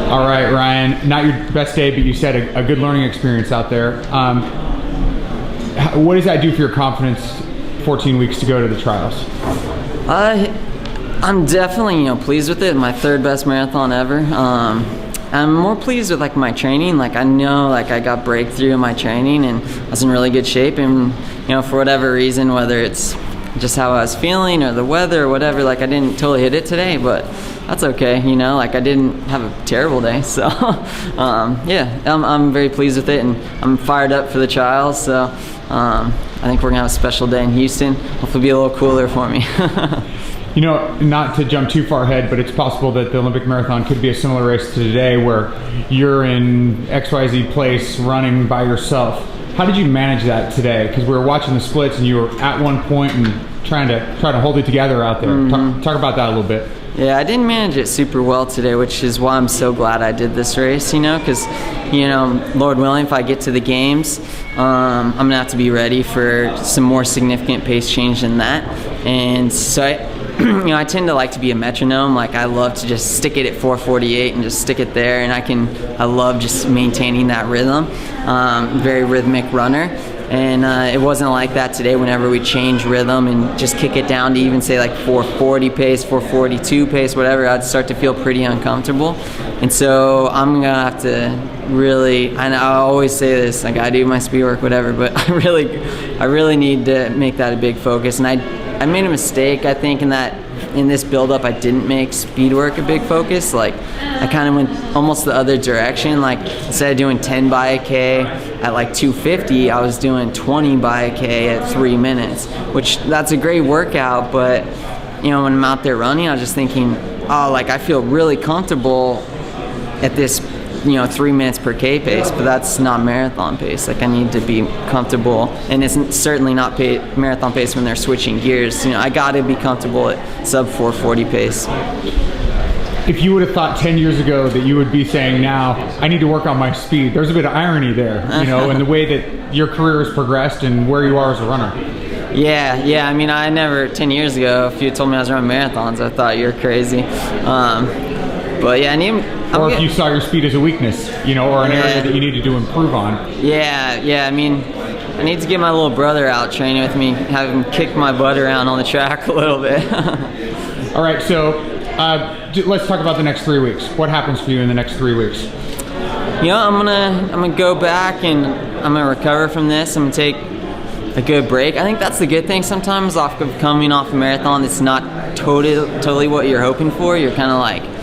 All right, Ryan, not your best day, but you said a good learning experience out there. What does that do for your confidence 14 weeks to go to the trials? I'm definitely, pleased with it. My third best marathon ever. I'm more pleased with my training. I know I got breakthrough in my training and I was in really good shape, and for whatever reason, whether it's just how I was feeling or the weather or whatever, I didn't totally hit it today, but that's okay. I didn't have a terrible day, so yeah, I'm very pleased with it, and I'm fired up for the trials. So I think we're gonna have a special day in Houston. Hopefully be a little cooler for me. Not to jump too far ahead, but it's possible that the Olympic Marathon could be a similar race to today, where you're in XYZ place running by yourself. How did you manage that today? Because we were watching the splits and you were at one point and trying to hold it together out there. Mm-hmm. Talk about that a little bit. Yeah, I didn't manage it super well today, which is why I'm so glad I did this race, because, Lord willing, if I get to the games, I'm going to have to be ready for some more significant pace change than that. And so I tend to like to be a metronome. I love to just stick it at 4:48 and just stick it there, and I love just maintaining that rhythm. Very rhythmic runner. And it wasn't like that today. Whenever we change rhythm and just kick it down to even say 440 pace, 442 pace, whatever, I'd start to feel pretty uncomfortable. And so I'm gonna have to really, I always say this, I gotta do my speed work, whatever, but I really need to make that a big focus. And I made a mistake, I think, in this build-up. I didn't make speed work a big focus. I kind of went almost the other direction. Instead of doing 10 by a K at 250, I was doing 20 by a K at 3 minutes, which that's a great workout. But when I'm out there running, I was just thinking, I feel really comfortable at this 3 minutes per K pace, but that's not marathon pace. I need to be comfortable, and it's certainly not marathon pace when they're switching gears. I gotta be comfortable at sub 440 pace. If you would have thought 10 years ago that you would be saying now, I need to work on my speed, there's a bit of irony there, in the way that your career has progressed and where you are as a runner. Yeah. I never, 10 years ago, if you told me I was running marathons, I thought you were crazy. But yeah, or if you saw your speed as a weakness, or an area that you needed to improve on. Yeah. I need to get my little brother out training with me, have him kick my butt around on the track a little bit. All right, so let's talk about the next 3 weeks. What happens for you in the next 3 weeks? I'm gonna go back and I'm gonna recover from this. I'm gonna take a good break. I think that's the good thing sometimes off of coming off a marathon. It's not totally what you're hoping for. You're kind of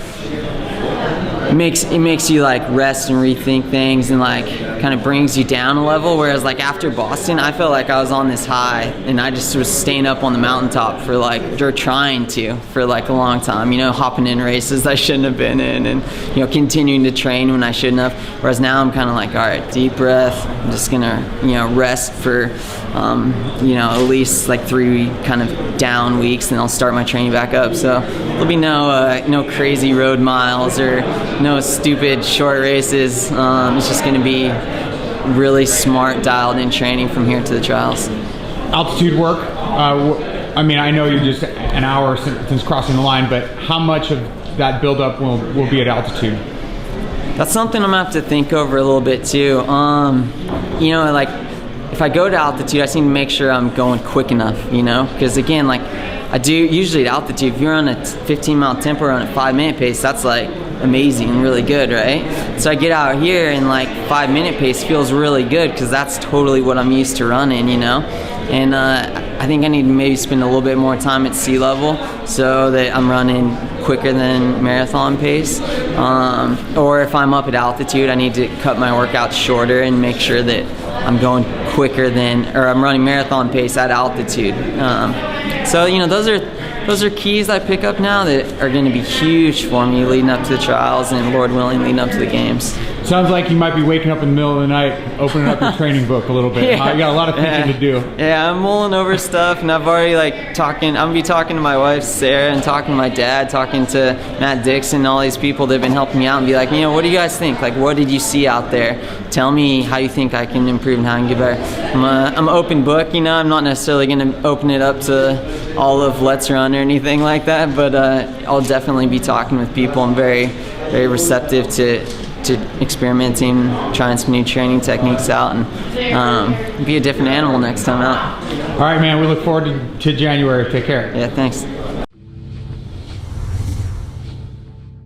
it makes you rest and rethink things, and kind of brings you down a level. Whereas after Boston, I felt like I was on this high, and I just was staying up on the mountaintop for or trying to for a long time. Hopping in races I shouldn't have been in, and continuing to train when I shouldn't have. Whereas now I'm kind of all right, deep breath. I'm just gonna rest for at least 3 kind of down weeks, and I'll start my training back up. So there'll be no crazy road miles or no stupid short races. It's just going to be really smart, dialed in training from here to the trials. Altitude work. I know you're just an hour since crossing the line, but how much of that buildup will be at altitude? That's something I'm going to have to think over a little bit too. If I go to altitude, I just need to make sure I'm going quick enough, because again, I do usually at altitude, if you're on a 15-mile tempo or on a 5-minute pace, that's amazing and really good, right? So I get out here and 5-minute pace feels really good because that's totally what I'm used to running, And I think I need to maybe spend a little bit more time at sea level so that I'm running quicker than marathon pace. Or if I'm up at altitude, I need to cut my workouts shorter and make sure that I'm going quicker or I'm running marathon pace at altitude. So those are keys I pick up now that are going to be huge for me leading up to the trials and, Lord willing, leading up to the games. Sounds like you might be waking up in the middle of the night, opening up your training book a little bit. Yeah. You got a lot of thinking to do. Yeah, I'm mulling over stuff, and I've already I'm gonna be talking to my wife Sarah and talking to my dad, talking to Matt Dixon and all these people that have been helping me out, and be what do you guys think? What did you see out there? Tell me how you think I can improve and how I can get better. I'm an open book, I'm not necessarily gonna open it up to all of Let's Run or anything like that, but I'll definitely be talking with people. I'm very very receptive to experimenting, trying some new training techniques out, and be a different animal next time out. All right, man. We look forward to January. Take care. Yeah, thanks.